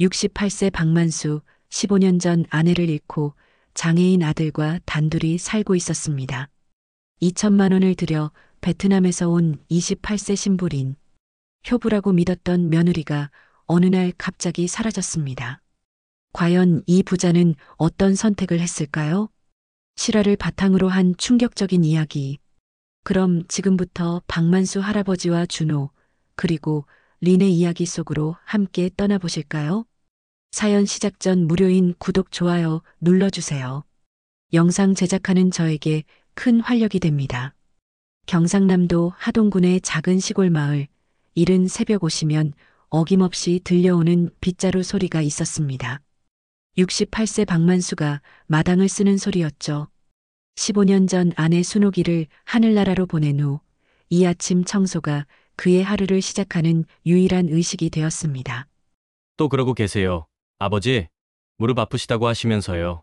68세 박만수, 15년 전 아내를 잃고 장애인 아들과 단둘이 살고 있었습니다. 2천만 원을 들여 베트남에서 온 28세 신부린. 효부라고 믿었던 며느리가 어느 날 갑자기 사라졌습니다. 과연 이 부자는 어떤 선택을 했을까요? 실화를 바탕으로 한 충격적인 이야기. 그럼 지금부터 박만수 할아버지와 준호, 그리고 린의 이야기 속으로 함께 떠나보실까요? 사연 시작 전 무료인 구독, 좋아요 눌러주세요. 영상 제작하는 저에게 큰 활력이 됩니다. 경상남도 하동군의 작은 시골 마을, 이른 새벽 오시면 어김없이 들려오는 빗자루 소리가 있었습니다. 68세 박만수가 마당을 쓰는 소리였죠. 15년 전 아내 순옥이를 하늘나라로 보낸 후 이 아침 청소가 그의 하루를 시작하는 유일한 의식이 되었습니다. 또 그러고 계세요. 아버지, 무릎 아프시다고 하시면서요.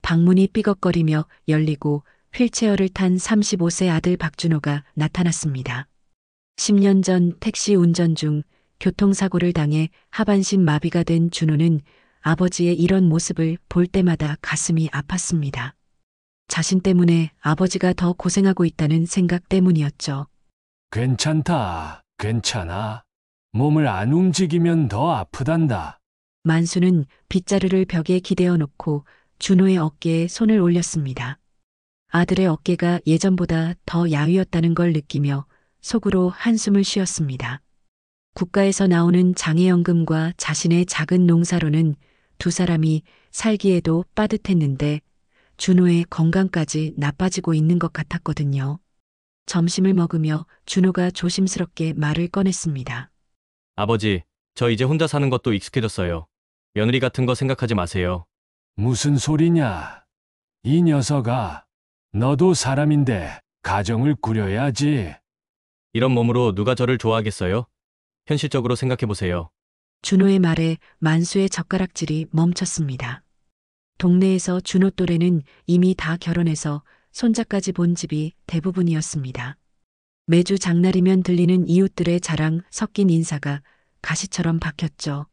방문이 삐걱거리며 열리고 휠체어를 탄 35세 아들 박준호가 나타났습니다. 10년 전 택시 운전 중 교통사고를 당해 하반신 마비가 된 준호는 아버지의 이런 모습을 볼 때마다 가슴이 아팠습니다. 자신 때문에 아버지가 더 고생하고 있다는 생각 때문이었죠. 괜찮다, 괜찮아. 몸을 안 움직이면 더 아프단다. 만수는 빗자루를 벽에 기대어 놓고 준호의 어깨에 손을 올렸습니다. 아들의 어깨가 예전보다 더 야위었다는 걸 느끼며 속으로 한숨을 쉬었습니다. 국가에서 나오는 장애연금과 자신의 작은 농사로는 두 사람이 살기에도 빠듯했는데 준호의 건강까지 나빠지고 있는 것 같았거든요. 점심을 먹으며 준호가 조심스럽게 말을 꺼냈습니다. 아버지, 저 이제 혼자 사는 것도 익숙해졌어요. 며느리 같은 거 생각하지 마세요. 무슨 소리냐? 이 녀석아, 너도 사람인데 가정을 꾸려야지. 이런 몸으로 누가 저를 좋아하겠어요? 현실적으로 생각해보세요. 준호의 말에 만수의 젓가락질이 멈췄습니다. 동네에서 준호 또래는 이미 다 결혼해서 손자까지 본 집이 대부분이었습니다. 매주 장날이면 들리는 이웃들의 자랑 섞인 인사가 가시처럼 박혔죠.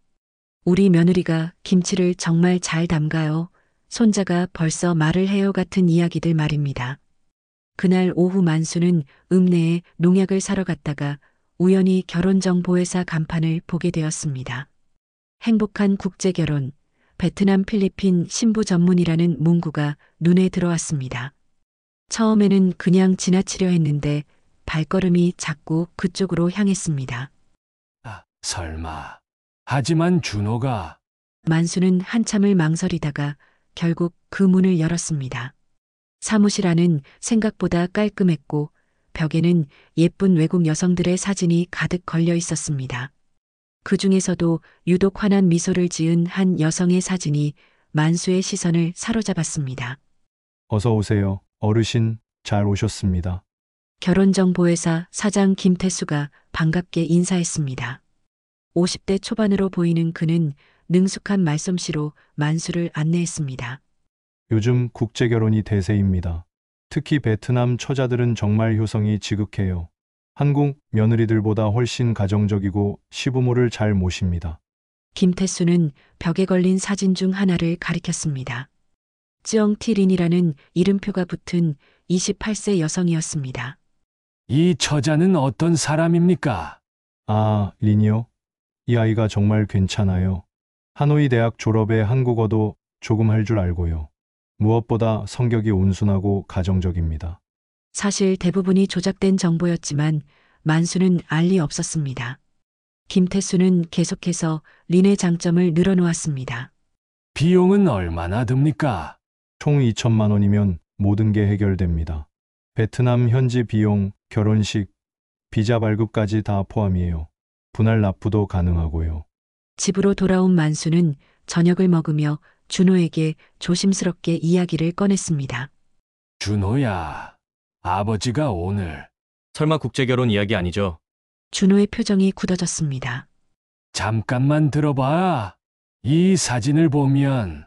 우리 며느리가 김치를 정말 잘 담가요. 손자가 벌써 말을 해요 같은 이야기들 말입니다. 그날 오후 만수는 읍내에 농약을 사러 갔다가 우연히 결혼정보회사 간판을 보게 되었습니다. 행복한 국제결혼, 베트남 필리핀 신부 전문이라는 문구가 눈에 들어왔습니다. 처음에는 그냥 지나치려 했는데 발걸음이 자꾸 그쪽으로 향했습니다. 아, 설마. 하지만 준호가 만수는 한참을 망설이다가 결국 그 문을 열었습니다. 사무실 안은 생각보다 깔끔했고 벽에는 예쁜 외국 여성들의 사진이 가득 걸려 있었습니다. 그 중에서도 유독 환한 미소를 지은 한 여성의 사진이 만수의 시선을 사로잡았습니다. 어서 오세요. 어르신, 잘 오셨습니다. 결혼정보회사 사장 김태수가 반갑게 인사했습니다. 50대 초반으로 보이는 그는 능숙한 말솜씨로 만수를 안내했습니다. 요즘 국제결혼이 대세입니다. 특히 베트남 처자들은 정말 효성이 지극해요. 한국 며느리들보다 훨씬 가정적이고 시부모를 잘 모십니다. 김태수는 벽에 걸린 사진 중 하나를 가리켰습니다. 쯔엉티린이라는 이름표가 붙은 28세 여성이었습니다. 이 처자는 어떤 사람입니까? 아, 린이요? 이 아이가 정말 괜찮아요. 하노이 대학 졸업에 한국어도 조금 할 줄 알고요. 무엇보다 성격이 온순하고 가정적입니다. 사실 대부분이 조작된 정보였지만 만수는 알 리 없었습니다. 김태수는 계속해서 린의 장점을 늘어놓았습니다. 비용은 얼마나 듭니까? 총 2천만 원이면 모든 게 해결됩니다. 베트남 현지 비용, 결혼식, 비자 발급까지 다 포함이에요. 분할 납부도 가능하고요. 집으로 돌아온 만수는 저녁을 먹으며 준호에게 조심스럽게 이야기를 꺼냈습니다. 준호야, 아버지가 오늘 설마 국제결혼 이야기 아니죠? 준호의 표정이 굳어졌습니다. 잠깐만 들어봐. 이 사진을 보면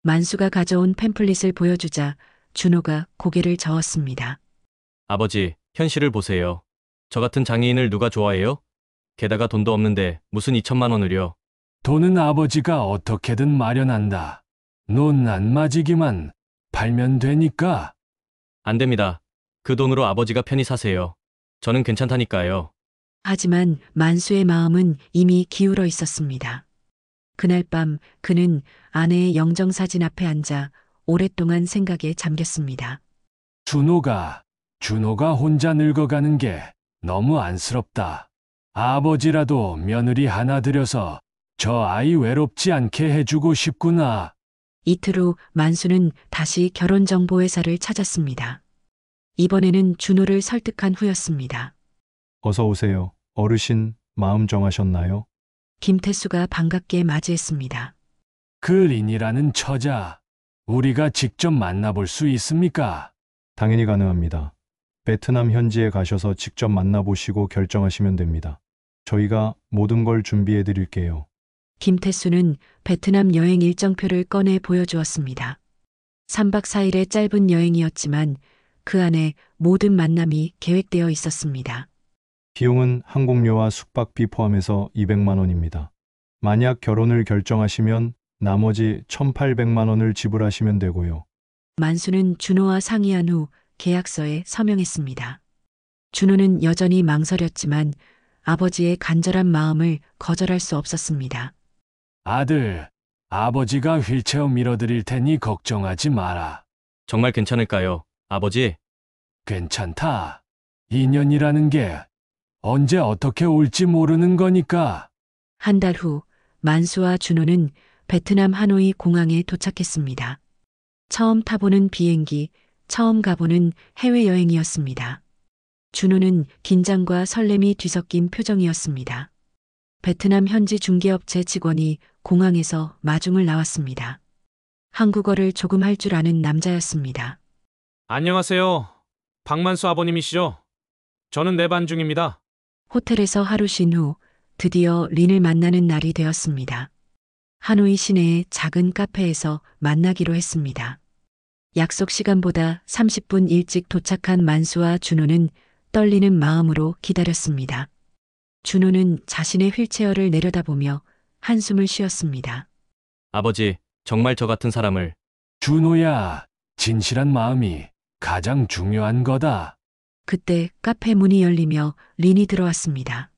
만수가 가져온 팸플릿을 보여주자 준호가 고개를 저었습니다. 아버지, 현실을 보세요. 저 같은 장애인을 누가 좋아해요? 게다가 돈도 없는데 무슨 2천만 원을요? 돈은 아버지가 어떻게든 마련한다. 논 안 맞이기만 팔면 되니까. 안 됩니다. 그 돈으로 아버지가 편히 사세요. 저는 괜찮다니까요. 하지만 만수의 마음은 이미 기울어 있었습니다. 그날 밤 그는 아내의 영정사진 앞에 앉아 오랫동안 생각에 잠겼습니다. 준호가 혼자 늙어가는 게 너무 안쓰럽다. 아버지라도 며느리 하나 들여서 저 아이 외롭지 않게 해주고 싶구나. 이틀 후 만수는 다시 결혼정보회사를 찾았습니다. 이번에는 준호를 설득한 후였습니다. 어서 오세요. 어르신, 마음 정하셨나요? 김태수가 반갑게 맞이했습니다. 그 린이라는 처자, 우리가 직접 만나볼 수 있습니까? 당연히 가능합니다. 베트남 현지에 가셔서 직접 만나보시고 결정하시면 됩니다. 저희가 모든 걸 준비해 드릴게요. 김태수는 베트남 여행 일정표를 꺼내 보여주었습니다. 3박 4일의 짧은 여행이었지만 그 안에 모든 만남이 계획되어 있었습니다. 비용은 항공료와 숙박비 포함해서 200만 원입니다. 만약 결혼을 결정하시면 나머지 1,800만 원을 지불하시면 되고요. 만수는 준호와 상의한 후 계약서에 서명했습니다. 준호는 여전히 망설였지만 아버지의 간절한 마음을 거절할 수 없었습니다. 아들, 아버지가 휠체어 밀어드릴 테니 걱정하지 마라. 정말 괜찮을까요? 아버지, 괜찮다. 인연이라는 게 언제 어떻게 올지 모르는 거니까. 한 달 후 만수와 준호는 베트남 하노이 공항에 도착했습니다. 처음 타보는 비행기, 처음 가보는 해외여행이었습니다. 준호는 긴장과 설렘이 뒤섞인 표정이었습니다. 베트남 현지 중개업체 직원이 공항에서 마중을 나왔습니다. 한국어를 조금 할 줄 아는 남자였습니다. 안녕하세요. 박만수 아버님이시죠? 저는 내반 중입니다. 호텔에서 하루 쉰 후 드디어 린을 만나는 날이 되었습니다. 하노이 시내의 작은 카페에서 만나기로 했습니다. 약속 시간보다 30분 일찍 도착한 만수와 준호는 떨리는 마음으로 기다렸습니다. 준호는 자신의 휠체어를 내려다보며 한숨을 쉬었습니다. 아버지, 정말 저 같은 사람을. 준호야, 진실한 마음이 가장 중요한 거다. 그때 카페 문이 열리며 린이 들어왔습니다.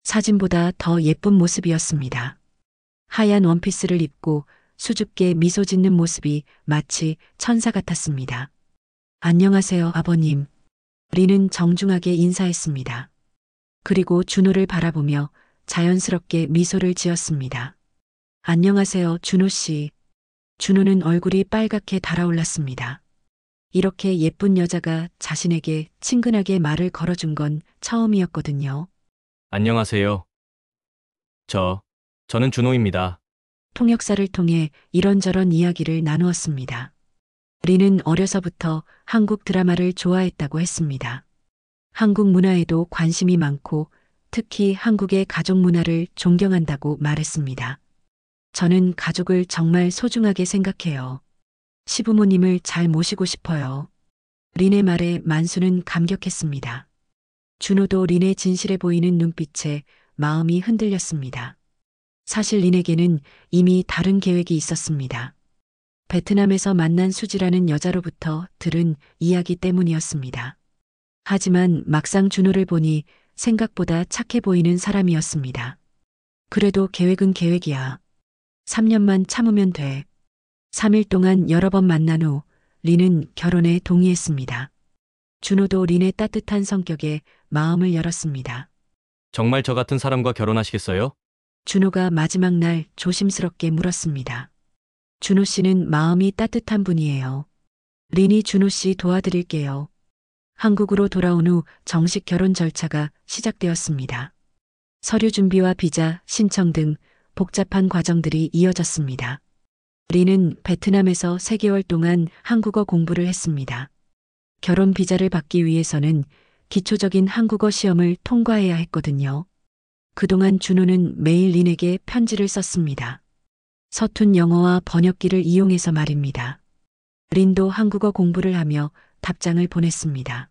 사진보다 더 예쁜 모습이었습니다. 하얀 원피스를 입고 수줍게 미소 짓는 모습이 마치 천사 같았습니다. 안녕하세요, 아버님. 린은 정중하게 인사했습니다. 그리고 준호를 바라보며 자연스럽게 미소를 지었습니다. 안녕하세요, 준호 씨. 준호는 얼굴이 빨갛게 달아올랐습니다. 이렇게 예쁜 여자가 자신에게 친근하게 말을 걸어준 건 처음이었거든요. 안녕하세요. 저는 준호입니다. 통역사를 통해 이런저런 이야기를 나누었습니다. 린은 어려서부터 한국 드라마를 좋아했다고 했습니다. 한국 문화에도 관심이 많고 특히 한국의 가족 문화를 존경한다고 말했습니다. 저는 가족을 정말 소중하게 생각해요. 시부모님을 잘 모시고 싶어요. 린의 말에 만수는 감격했습니다. 준호도 린의 진실해 보이는 눈빛에 마음이 흔들렸습니다. 사실 린에게는 이미 다른 계획이 있었습니다. 베트남에서 만난 수지라는 여자로부터 들은 이야기 때문이었습니다. 하지만 막상 준호를 보니 생각보다 착해 보이는 사람이었습니다. 그래도 계획은 계획이야. 3년만 참으면 돼. 3일 동안 여러 번 만난 후 린은 결혼에 동의했습니다. 준호도 린의 따뜻한 성격에 마음을 열었습니다. 정말 저 같은 사람과 결혼하시겠어요? 준호가 마지막 날 조심스럽게 물었습니다. 준호 씨는 마음이 따뜻한 분이에요. 린이 준호 씨 도와드릴게요. 한국으로 돌아온 후 정식 결혼 절차가 시작되었습니다. 서류 준비와 비자, 신청 등 복잡한 과정들이 이어졌습니다. 린은 베트남에서 3개월 동안 한국어 공부를 했습니다. 결혼 비자를 받기 위해서는 기초적인 한국어 시험을 통과해야 했거든요. 그동안 준호는 매일 린에게 편지를 썼습니다. 서툰 영어와 번역기를 이용해서 말입니다. 린도 한국어 공부를 하며 답장을 보냈습니다.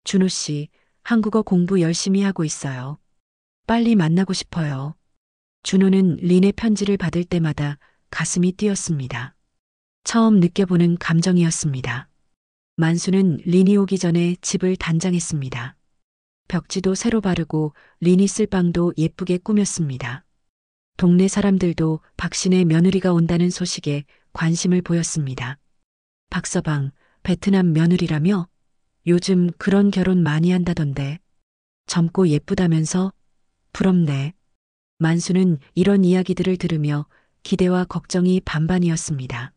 준호 씨, 한국어 공부 열심히 하고 있어요. 빨리 만나고 싶어요. 준호는 린의 편지를 받을 때마다 가슴이 뛰었습니다. 처음 느껴보는 감정이었습니다. 만수는 린이 오기 전에 집을 단장했습니다. 벽지도 새로 바르고 린이 쓸 방도 예쁘게 꾸몄습니다. 동네 사람들도 박신의 며느리가 온다는 소식에 관심을 보였습니다. 박서방, 베트남 며느리라며? 요즘 그런 결혼 많이 한다던데. 젊고 예쁘다면서? 부럽네. 만수는 이런 이야기들을 들으며 기대와 걱정이 반반이었습니다.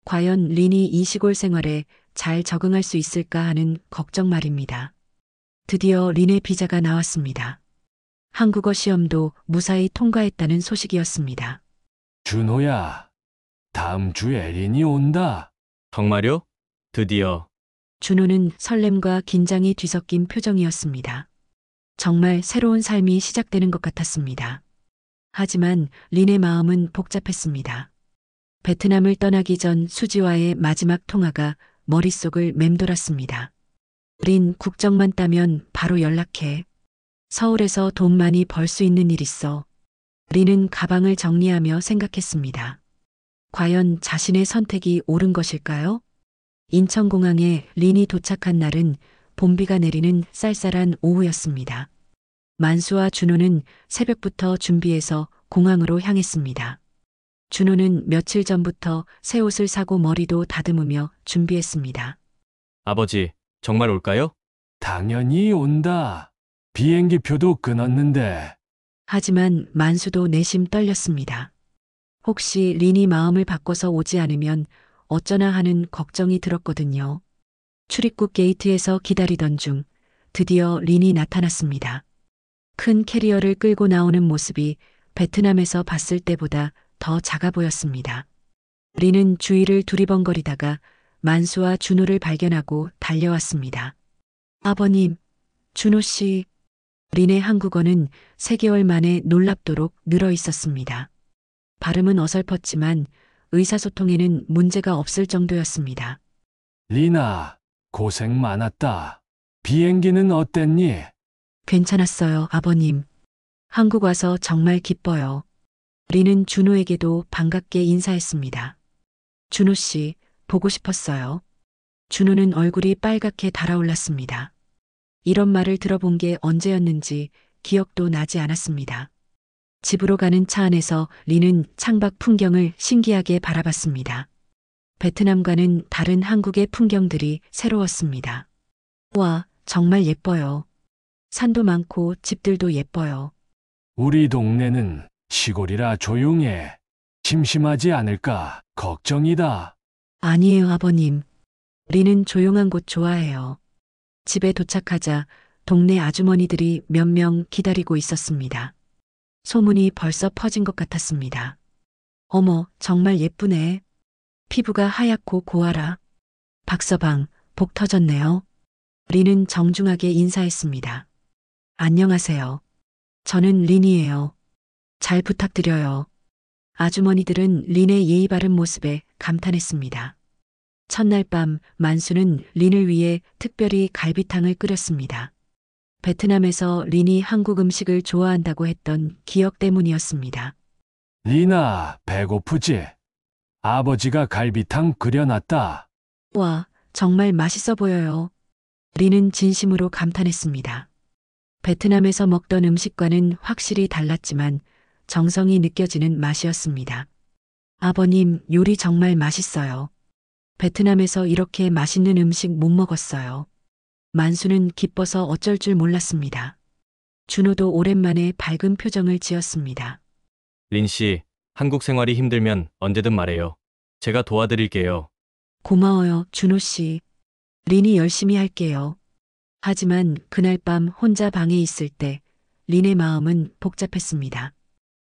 과연 린이 이 시골 생활에 잘 적응할 수 있을까 하는 걱정 말입니다. 드디어 린의 비자가 나왔습니다. 한국어 시험도 무사히 통과했다는 소식이었습니다. 준호야, 다음 주에 린이 온다. 정말요? 드디어. 준호는 설렘과 긴장이 뒤섞인 표정이었습니다. 정말 새로운 삶이 시작되는 것 같았습니다. 하지만 린의 마음은 복잡했습니다. 베트남을 떠나기 전 수지와의 마지막 통화가 머릿속을 맴돌았습니다. 린, 국적만 따면 바로 연락해. 서울에서 돈 많이 벌 수 있는 일 있어. 린은 가방을 정리하며 생각했습니다. 과연 자신의 선택이 옳은 것일까요? 인천공항에 린이 도착한 날은 봄비가 내리는 쌀쌀한 오후였습니다. 만수와 준호는 새벽부터 준비해서 공항으로 향했습니다. 준호는 며칠 전부터 새 옷을 사고 머리도 다듬으며 준비했습니다. 아버지, 정말 올까요? 당연히 온다. 비행기 표도 끊었는데. 하지만 만수도 내심 떨렸습니다. 혹시 린이 마음을 바꿔서 오지 않으면 어쩌나 하는 걱정이 들었거든요. 출입국 게이트에서 기다리던 중 드디어 린이 나타났습니다. 큰 캐리어를 끌고 나오는 모습이 베트남에서 봤을 때보다 더 작아 보였습니다. 린은 주위를 두리번거리다가 만수와 준호를 발견하고 달려왔습니다. 아버님, 준호 씨. 린의 한국어는 3개월 만에 놀랍도록 늘어 있었습니다. 발음은 어설펐지만 의사소통에는 문제가 없을 정도였습니다. 리나, 고생 많았다. 비행기는 어땠니? 괜찮았어요, 아버님. 한국 와서 정말 기뻐요. 린은 준호에게도 반갑게 인사했습니다. 준호 씨, 보고 싶었어요. 준호는 얼굴이 빨갛게 달아올랐습니다. 이런 말을 들어본 게 언제였는지 기억도 나지 않았습니다. 집으로 가는 차 안에서 린은 창밖 풍경을 신기하게 바라봤습니다. 베트남과는 다른 한국의 풍경들이 새로웠습니다. 와, 정말 예뻐요. 산도 많고 집들도 예뻐요. 우리 동네는 시골이라 조용해. 심심하지 않을까 걱정이다. 아니에요, 아버님. 린은 조용한 곳 좋아해요. 집에 도착하자 동네 아주머니들이 몇 명 기다리고 있었습니다. 소문이 벌써 퍼진 것 같았습니다. 어머, 정말 예쁘네. 피부가 하얗고 고와라. 박서방, 복 터졌네요. 린은 정중하게 인사했습니다. 안녕하세요. 저는 린이에요. 잘 부탁드려요. 아주머니들은 린의 예의 바른 모습에 감탄했습니다. 첫날 밤 만수는 린을 위해 특별히 갈비탕을 끓였습니다. 베트남에서 린이 한국 음식을 좋아한다고 했던 기억 때문이었습니다. 리나, 배고프지? 아버지가 갈비탕 끓여놨다. 와, 정말 맛있어 보여요. 린은 진심으로 감탄했습니다. 베트남에서 먹던 음식과는 확실히 달랐지만 정성이 느껴지는 맛이었습니다. 아버님, 요리 정말 맛있어요. 베트남에서 이렇게 맛있는 음식 못 먹었어요. 만수는 기뻐서 어쩔 줄 몰랐습니다. 준호도 오랜만에 밝은 표정을 지었습니다. 린 씨, 한국 생활이 힘들면 언제든 말해요. 제가 도와드릴게요. 고마워요, 준호 씨. 린이 열심히 할게요. 하지만 그날 밤 혼자 방에 있을 때 린의 마음은 복잡했습니다.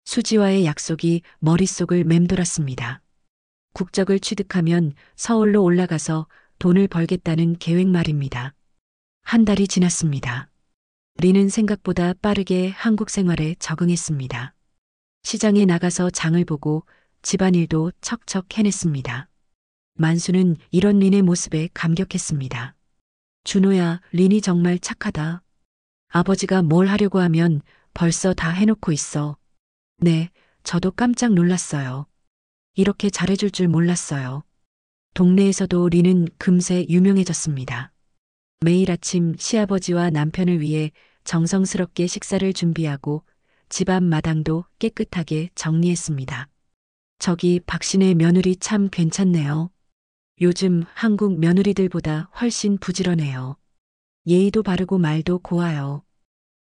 수지와의 약속이 머릿속을 맴돌았습니다. 국적을 취득하면 서울로 올라가서 돈을 벌겠다는 계획 말입니다. 한 달이 지났습니다. 린은 생각보다 빠르게 한국 생활에 적응했습니다. 시장에 나가서 장을 보고 집안일도 척척 해냈습니다. 만수는 이런 린의 모습에 감격했습니다. 준호야, 린이 정말 착하다. 아버지가 뭘 하려고 하면 벌써 다 해놓고 있어. 네, 저도 깜짝 놀랐어요. 이렇게 잘해줄 줄 몰랐어요. 동네에서도 린은 금세 유명해졌습니다. 매일 아침 시아버지와 남편을 위해 정성스럽게 식사를 준비하고 집 앞 마당도 깨끗하게 정리했습니다. 저기 박신혜 며느리 참 괜찮네요. 요즘 한국 며느리들보다 훨씬 부지런해요. 예의도 바르고 말도 고와요.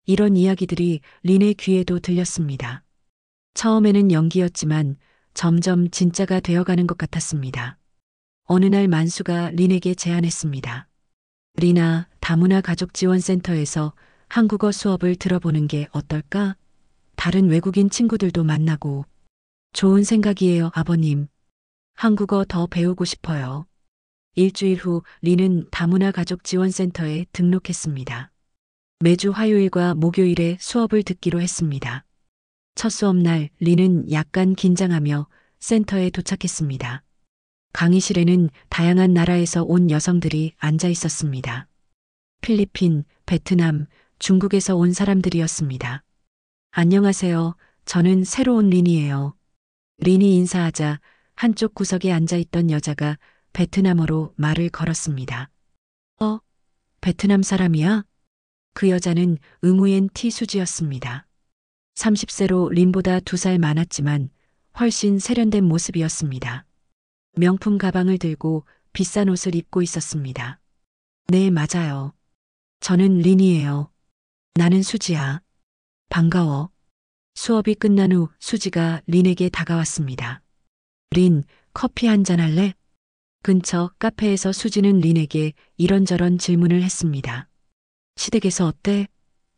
이런 이야기들이 린의 귀에도 들렸습니다. 처음에는 연기였지만 점점 진짜가 되어가는 것 같았습니다. 어느 날 만수가 린에게 제안했습니다. 린아, 다문화 가족지원센터에서 한국어 수업을 들어보는 게 어떨까? 다른 외국인 친구들도 만나고. 좋은 생각이에요, 아버님. 한국어 더 배우고 싶어요. 일주일 후 린은 다문화 가족지원센터에 등록했습니다. 매주 화요일과 목요일에 수업을 듣기로 했습니다. 첫 수업날 린은 약간 긴장하며 센터에 도착했습니다. 강의실에는 다양한 나라에서 온 여성들이 앉아 있었습니다. 필리핀, 베트남, 중국에서 온 사람들이었습니다. 안녕하세요. 저는 새로 온 린이에요. 린이 인사하자 한쪽 구석에 앉아 있던 여자가 베트남어로 말을 걸었습니다. 베트남 사람이야? 그 여자는 의무엔 티수지였습니다. 30세로 린보다 2살 많았지만 훨씬 세련된 모습이었습니다. 명품 가방을 들고 비싼 옷을 입고 있었습니다. 네, 맞아요. 저는 린이에요. 나는 수지야. 반가워. 수업이 끝난 후 수지가 린에게 다가왔습니다. 린, 커피 한잔 할래? 근처 카페에서 수지는 린에게 이런저런 질문을 했습니다. 시댁에서 어때?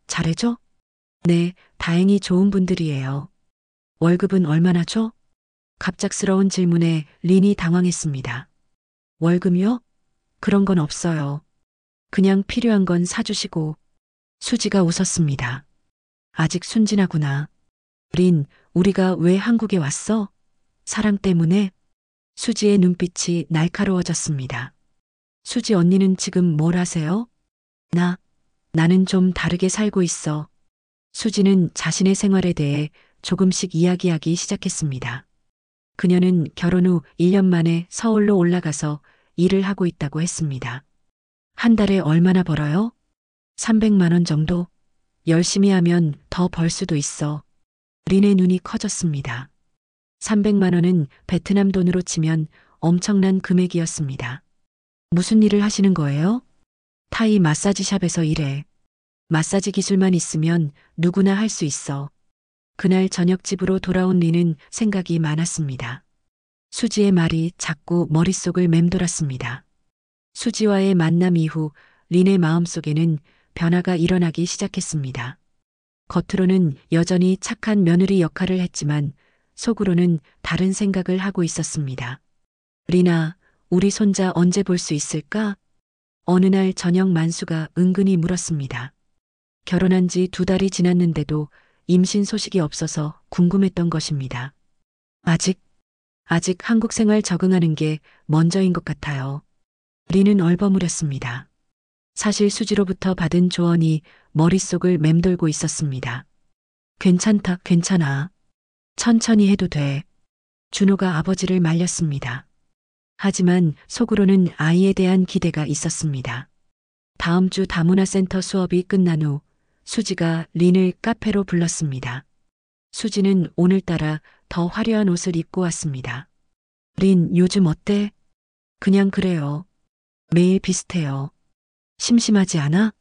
잘해줘? 네, 다행히 좋은 분들이에요. 월급은 얼마나 줘? 갑작스러운 질문에 린이 당황했습니다. 월급이요? 그런 건 없어요. 그냥 필요한 건 사주시고. 수지가 웃었습니다. 아직 순진하구나. 린, 우리가 왜 한국에 왔어? 사랑 때문에? 수지의 눈빛이 날카로워졌습니다. 수지 언니는 지금 뭘 하세요? 나는 좀 다르게 살고 있어. 수지는 자신의 생활에 대해 조금씩 이야기하기 시작했습니다. 그녀는 결혼 후 1년 만에 서울로 올라가서 일을 하고 있다고 했습니다. 한 달에 얼마나 벌어요? 300만 원 정도? 열심히 하면 더 벌 수도 있어. 린의 눈이 커졌습니다. 300만 원은 베트남 돈으로 치면 엄청난 금액이었습니다. 무슨 일을 하시는 거예요? 타이 마사지샵에서 일해. 마사지 기술만 있으면 누구나 할 수 있어. 그날 저녁 집으로 돌아온 린은 생각이 많았습니다. 수지의 말이 자꾸 머릿속을 맴돌았습니다. 수지와의 만남 이후 린의 마음속에는 변화가 일어나기 시작했습니다. 겉으로는 여전히 착한 며느리 역할을 했지만 속으로는 다른 생각을 하고 있었습니다. 린아, 우리 손자 언제 볼 수 있을까? 어느 날 저녁 만수가 은근히 물었습니다. 결혼한 지 2달이 지났는데도 임신 소식이 없어서 궁금했던 것입니다. 아직 한국 생활 적응하는 게 먼저인 것 같아요. 린은 얼버무렸습니다. 사실 수지로부터 받은 조언이 머릿속을 맴돌고 있었습니다. 괜찮아. 천천히 해도 돼. 준호가 아버지를 말렸습니다. 하지만 속으로는 아이에 대한 기대가 있었습니다. 다음 주 다문화센터 수업이 끝난 후 수지가 린을 카페로 불렀습니다. 수지는 오늘따라 더 화려한 옷을 입고 왔습니다. 린, 요즘 어때? 그냥 그래요. 매일 비슷해요. 심심하지 않아?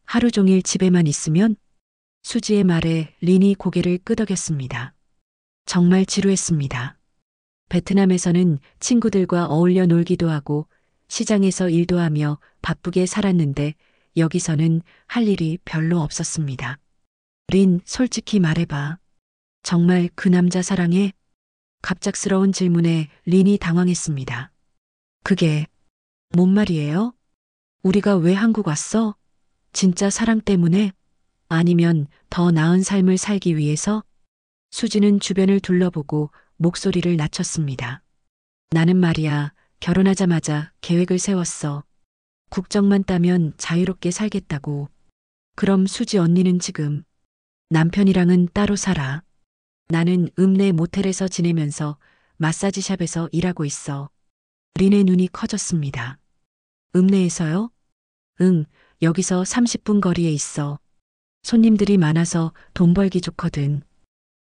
하루 종일 집에만 있으면? 수지의 말에 린이 고개를 끄덕였습니다. 정말 지루했습니다. 베트남에서는 친구들과 어울려 놀기도 하고 시장에서 일도 하며 바쁘게 살았는데 여기서는 할 일이 별로 없었습니다. 린, 솔직히 말해봐. 정말 그 남자 사랑해? 갑작스러운 질문에 린이 당황했습니다. 그게 뭔 말이에요? 우리가 왜 한국 왔어? 진짜 사랑 때문에? 아니면 더 나은 삶을 살기 위해서? 수지는 주변을 둘러보고 목소리를 낮췄습니다. 나는 말이야, 결혼하자마자 계획을 세웠어. 국적만 따면 자유롭게 살겠다고. 그럼 수지 언니는 지금 남편이랑은 따로 살아. 나는 읍내 모텔에서 지내면서 마사지샵에서 일하고 있어. 린의 눈이 커졌습니다. 읍내에서요? 응, 여기서 30분 거리에 있어. 손님들이 많아서 돈 벌기 좋거든.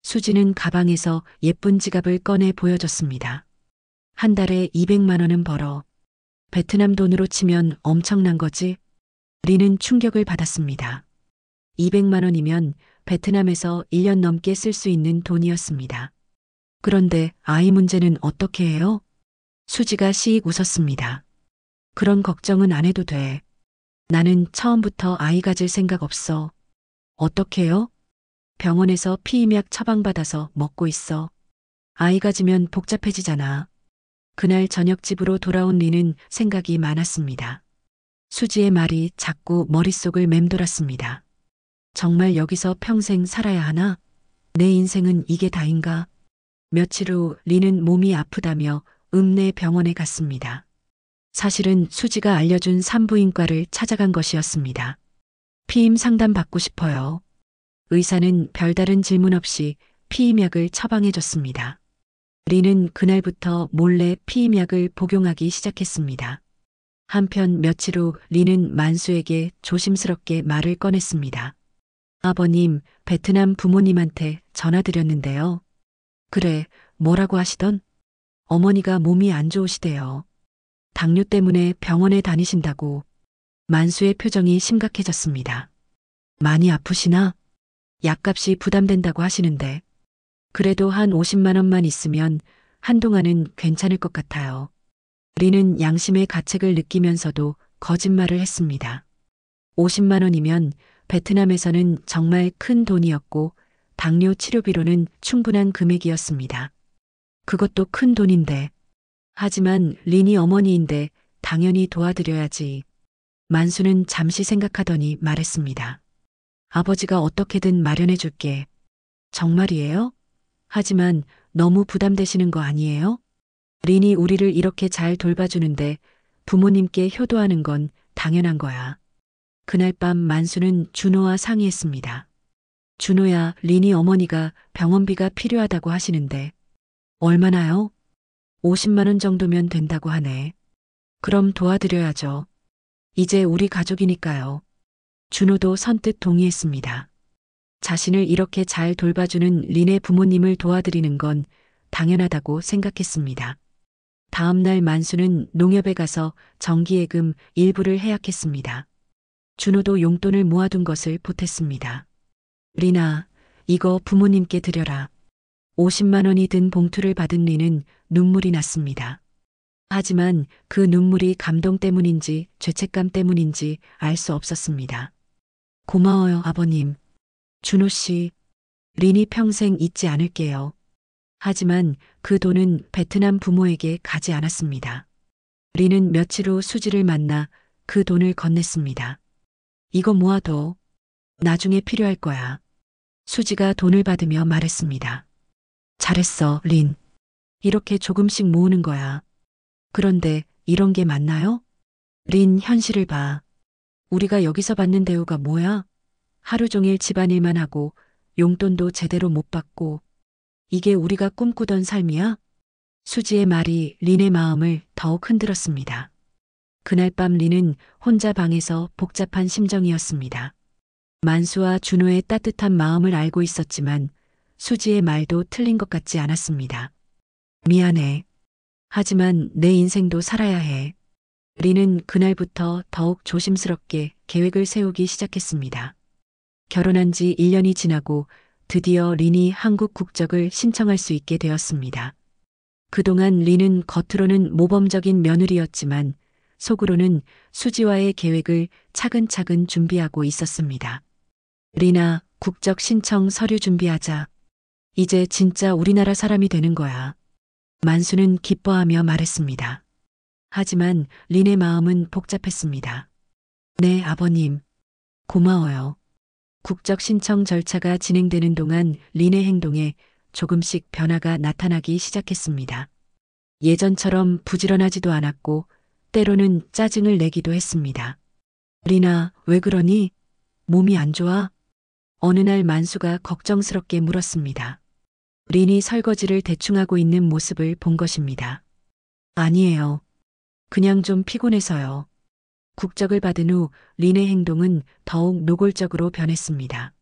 수지는 가방에서 예쁜 지갑을 꺼내 보여줬습니다. 한 달에 200만 원은 벌어. 베트남 돈으로 치면 엄청난 거지? 린은 충격을 받았습니다. 200만 원이면 베트남에서 1년 넘게 쓸 수 있는 돈이었습니다. 그런데 아이 문제는 어떻게 해요? 수지가 시익 웃었습니다. 그런 걱정은 안 해도 돼. 나는 처음부터 아이 가질 생각 없어. 어떻게 해요? 병원에서 피임약 처방받아서 먹고 있어. 아이 가지면 복잡해지잖아. 그날 저녁 집으로 돌아온 린은 생각이 많았습니다. 수지의 말이 자꾸 머릿속을 맴돌았습니다. 정말 여기서 평생 살아야 하나? 내 인생은 이게 다인가? 며칠 후 린은 몸이 아프다며 읍내 병원에 갔습니다. 사실은 수지가 알려준 산부인과를 찾아간 것이었습니다. 피임 상담 받고 싶어요. 의사는 별다른 질문 없이 피임약을 처방해 줬습니다. 린은 그날부터 몰래 피임약을 복용하기 시작했습니다. 한편 며칠 후 린은 만수에게 조심스럽게 말을 꺼냈습니다. 아버님, 베트남 부모님한테 전화드렸는데요. 그래, 뭐라고 하시던? 어머니가 몸이 안 좋으시대요. 당뇨 때문에 병원에 다니신다고. 만수의 표정이 심각해졌습니다. 많이 아프시나? 약값이 부담된다고 하시는데. 그래도 한 50만 원만 있으면 한동안은 괜찮을 것 같아요. 린은 양심의 가책을 느끼면서도 거짓말을 했습니다. 50만 원이면 베트남에서는 정말 큰 돈이었고 당뇨 치료비로는 충분한 금액이었습니다. 그것도 큰 돈인데. 하지만 린이 어머니인데 당연히 도와드려야지. 만수는 잠시 생각하더니 말했습니다. 아버지가 어떻게든 마련해 줄게. 정말이에요? 하지만 너무 부담되시는 거 아니에요? 린이 우리를 이렇게 잘 돌봐주는데 부모님께 효도하는 건 당연한 거야. 그날 밤 만수는 준호와 상의했습니다. 준호야, 린이 어머니가 병원비가 필요하다고 하시는데. 얼마나요? 50만 원 정도면 된다고 하네. 그럼 도와드려야죠. 이제 우리 가족이니까요. 준호도 선뜻 동의했습니다. 자신을 이렇게 잘 돌봐주는 린의 부모님을 도와드리는 건 당연하다고 생각했습니다. 다음 날 만수는 농협에 가서 정기예금 일부를 해약했습니다. 준호도 용돈을 모아둔 것을 보탰습니다. 린아, 이거 부모님께 드려라. 50만 원이 든 봉투를 받은 린은 눈물이 났습니다. 하지만 그 눈물이 감동 때문인지 죄책감 때문인지 알 수 없었습니다. 고마워요, 아버님. 준호 씨, 린이 평생 잊지 않을게요. 하지만 그 돈은 베트남 부모에게 가지 않았습니다. 린은 며칠 후 수지를 만나 그 돈을 건넸습니다. 이거 모아둬. 나중에 필요할 거야. 수지가 돈을 받으며 말했습니다. 잘했어, 린. 이렇게 조금씩 모으는 거야. 그런데 이런 게 맞나요? 린, 현실을 봐. 우리가 여기서 받는 대우가 뭐야? 하루 종일 집안일만 하고 용돈도 제대로 못 받고 이게 우리가 꿈꾸던 삶이야? 수지의 말이 린의 마음을 더욱 흔들었습니다. 그날 밤 린은 혼자 방에서 복잡한 심정이었습니다. 만수와 준호의 따뜻한 마음을 알고 있었지만 수지의 말도 틀린 것 같지 않았습니다. 미안해. 하지만 내 인생도 살아야 해. 린은 그날부터 더욱 조심스럽게 계획을 세우기 시작했습니다. 결혼한 지 1년이 지나고 드디어 린이 한국 국적을 신청할 수 있게 되었습니다. 그동안 린은 겉으로는 모범적인 며느리였지만 속으로는 수지와의 계획을 차근차근 준비하고 있었습니다. 린아, 국적 신청 서류 준비하자. 이제 진짜 우리나라 사람이 되는 거야. 만수는 기뻐하며 말했습니다. 하지만 린의 마음은 복잡했습니다. 네, 아버님. 고마워요. 국적 신청 절차가 진행되는 동안 린의 행동에 조금씩 변화가 나타나기 시작했습니다. 예전처럼 부지런하지도 않았고 때로는 짜증을 내기도 했습니다. 린아, 왜 그러니? 몸이 안 좋아? 어느 날 만수가 걱정스럽게 물었습니다. 린이 설거지를 대충 하고 있는 모습을 본 것입니다. 아니에요. 그냥 좀 피곤해서요. 국적을 받은 후 린의 행동은 더욱 노골적으로 변했습니다.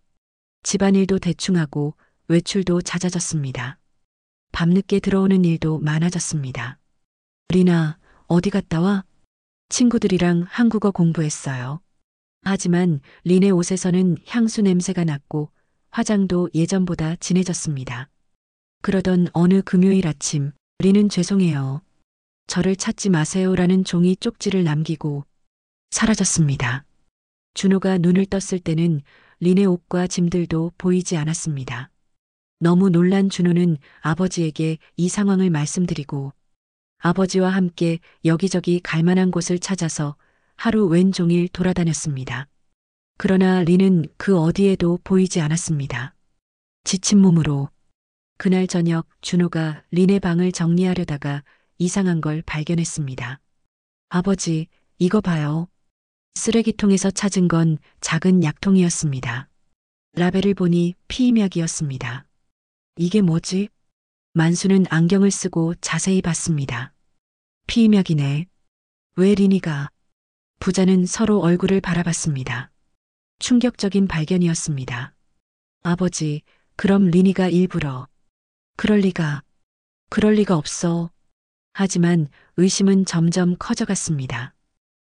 집안일도 대충 하고 외출도 잦아졌습니다. 밤늦게 들어오는 일도 많아졌습니다. 린아, 어디 갔다 와? 친구들이랑 한국어 공부했어요. 하지만 린의 옷에서는 향수 냄새가 났고 화장도 예전보다 진해졌습니다. 그러던 어느 금요일 아침, 린은 죄송해요. 저를 찾지 마세요라는 종이 쪽지를 남기고 사라졌습니다. 준호가 눈을 떴을 때는 린의 옷과 짐들도 보이지 않았습니다. 너무 놀란 준호는 아버지에게 이 상황을 말씀드리고 아버지와 함께 여기저기 갈 만한 곳을 찾아서 하루 왼종일 돌아다녔습니다. 그러나 린은 그 어디에도 보이지 않았습니다. 지친 몸으로 그날 저녁 준호가 린의 방을 정리하려다가 이상한 걸 발견했습니다. 아버지, 이거 봐요. 쓰레기통에서 찾은 건 작은 약통이었습니다. 라벨을 보니 피임약이었습니다. 이게 뭐지? 만수는 안경을 쓰고 자세히 봤습니다. 피임약이네. 왜 린이가? 부자는 서로 얼굴을 바라봤습니다. 충격적인 발견이었습니다. 아버지, 그럼 린이가 일부러. 그럴 리가 없어. 하지만 의심은 점점 커져갔습니다.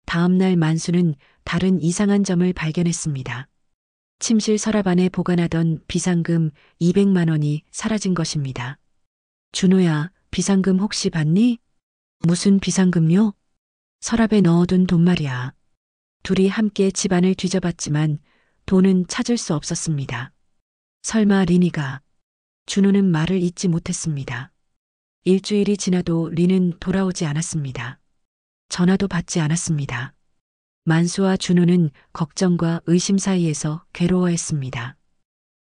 다음 날 만수는 다른 이상한 점을 발견했습니다. 침실 서랍 안에 보관하던 비상금 200만 원이 사라진 것입니다. 준호야, 비상금 혹시 봤니? 무슨 비상금요? 서랍에 넣어둔 돈 말이야. 둘이 함께 집안을 뒤져봤지만 돈은 찾을 수 없었습니다. 설마 린이가? 준호는 말을 잇지 못했습니다. 일주일이 지나도 린은 돌아오지 않았습니다. 전화도 받지 않았습니다. 만수와 준호는 걱정과 의심 사이에서 괴로워했습니다.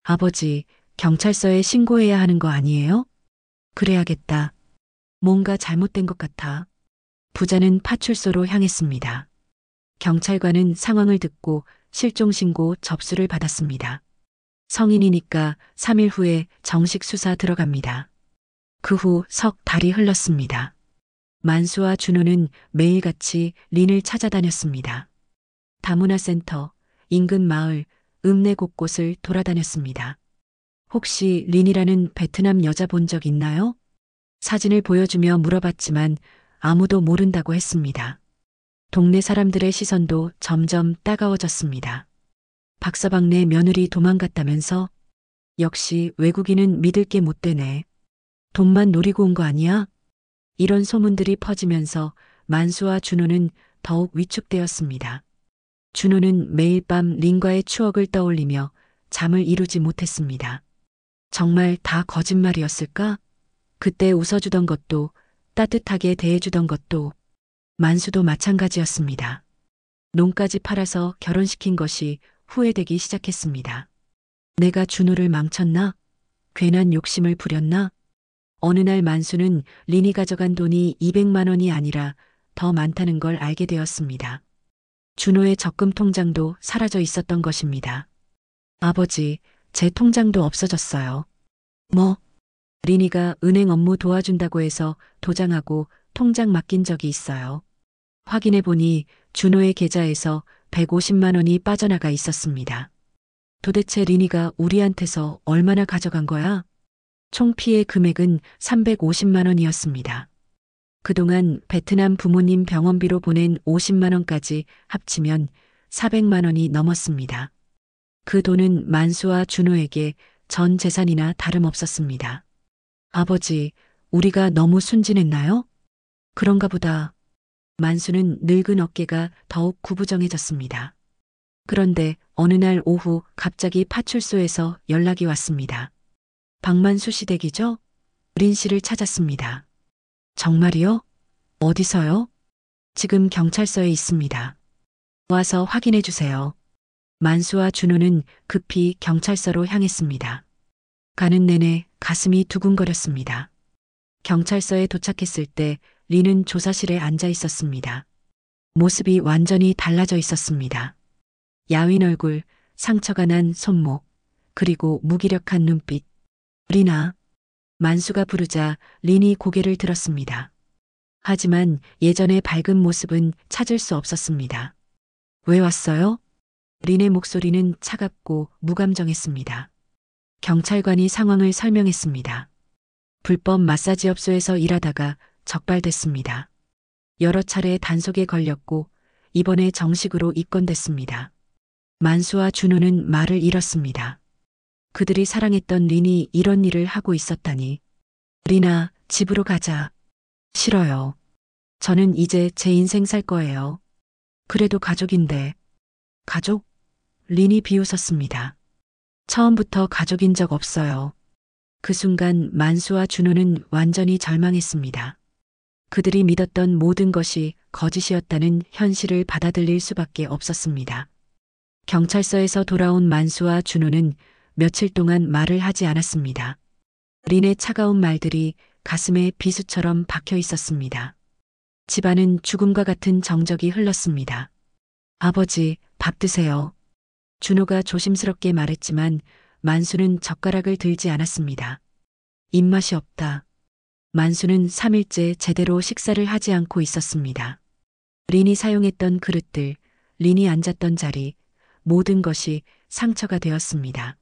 아버지, 경찰서에 신고해야 하는 거 아니에요? 그래야겠다. 뭔가 잘못된 것 같아. 부자는 파출소로 향했습니다. 경찰관은 상황을 듣고 실종신고 접수를 받았습니다. 성인이니까 3일 후에 정식 수사 들어갑니다. 그 후 석 달이 흘렀습니다. 만수와 준호는 매일같이 린을 찾아다녔습니다. 다문화센터, 인근 마을, 읍내 곳곳을 돌아다녔습니다. 혹시 린이라는 베트남 여자 본 적 있나요? 사진을 보여주며 물어봤지만 아무도 모른다고 했습니다. 동네 사람들의 시선도 점점 따가워졌습니다. 박서방네 며느리 도망갔다면서? 역시 외국인은 믿을 게 못 되네. 돈만 노리고 온 거 아니야? 이런 소문들이 퍼지면서 만수와 준호는 더욱 위축되었습니다. 준호는 매일 밤 린과의 추억을 떠올리며 잠을 이루지 못했습니다. 정말 다 거짓말이었을까? 그때 웃어주던 것도 따뜻하게 대해주던 것도 만수도 마찬가지였습니다. 농까지 팔아서 결혼시킨 것이 후회되기 시작했습니다. 내가 준호를 망쳤나? 괜한 욕심을 부렸나? 어느 날 만수는 린이 가져간 돈이 200만 원이 아니라 더 많다는 걸 알게 되었습니다. 준호의 적금 통장도 사라져 있었던 것입니다. 아버지, 제 통장도 없어졌어요. 뭐? 린이가 은행 업무 도와준다고 해서 도장하고 통장 맡긴 적이 있어요. 확인해 보니 준호의 계좌에서 150만 원이 빠져나가 있었습니다. 도대체 린이가 우리한테서 얼마나 가져간 거야? 총 피해 금액은 350만 원이었습니다. 그동안 베트남 부모님 병원비로 보낸 50만 원까지 합치면 400만 원이 넘었습니다. 그 돈은 만수와 준호에게 전 재산이나 다름없었습니다. 아버지, 우리가 너무 순진했나요? 그런가 보다. 만수는 늙은 어깨가 더욱 구부정해졌습니다. 그런데 어느 날 오후 갑자기 파출소에서 연락이 왔습니다. 박만수 씨 댁이죠? 린 씨를 찾았습니다. 정말이요? 어디서요? 지금 경찰서에 있습니다. 와서 확인해 주세요. 만수와 준호는 급히 경찰서로 향했습니다. 가는 내내 가슴이 두근거렸습니다. 경찰서에 도착했을 때 린은 조사실에 앉아 있었습니다. 모습이 완전히 달라져 있었습니다. 야윈 얼굴, 상처가 난 손목, 그리고 무기력한 눈빛. 린아, 만수가 부르자 린이 고개를 들었습니다. 하지만 예전의 밝은 모습은 찾을 수 없었습니다. 왜 왔어요? 린의 목소리는 차갑고 무감정했습니다. 경찰관이 상황을 설명했습니다. 불법 마사지업소에서 일하다가 적발됐습니다. 여러 차례 단속에 걸렸고 이번에 정식으로 입건됐습니다. 만수와 준호는 말을 잃었습니다. 그들이 사랑했던 린이 이런 일을 하고 있었다니. 린아, 집으로 가자. 싫어요. 저는 이제 제 인생 살 거예요. 그래도 가족인데. 가족? 린이 비웃었습니다. 처음부터 가족인 적 없어요. 그 순간 만수와 준호는 완전히 절망했습니다. 그들이 믿었던 모든 것이 거짓이었다는 현실을 받아들일 수밖에 없었습니다. 경찰서에서 돌아온 만수와 준호는 며칠 동안 말을 하지 않았습니다. 린의 차가운 말들이 가슴에 비수처럼 박혀 있었습니다. 집안은 죽음과 같은 정적이 흘렀습니다. 아버지, 밥 드세요. 준호가 조심스럽게 말했지만 만수는 젓가락을 들지 않았습니다. 입맛이 없다. 만수는 3일째 제대로 식사를 하지 않고 있었습니다. 린이 사용했던 그릇들, 린이 앉았던 자리, 모든 것이 상처가 되었습니다.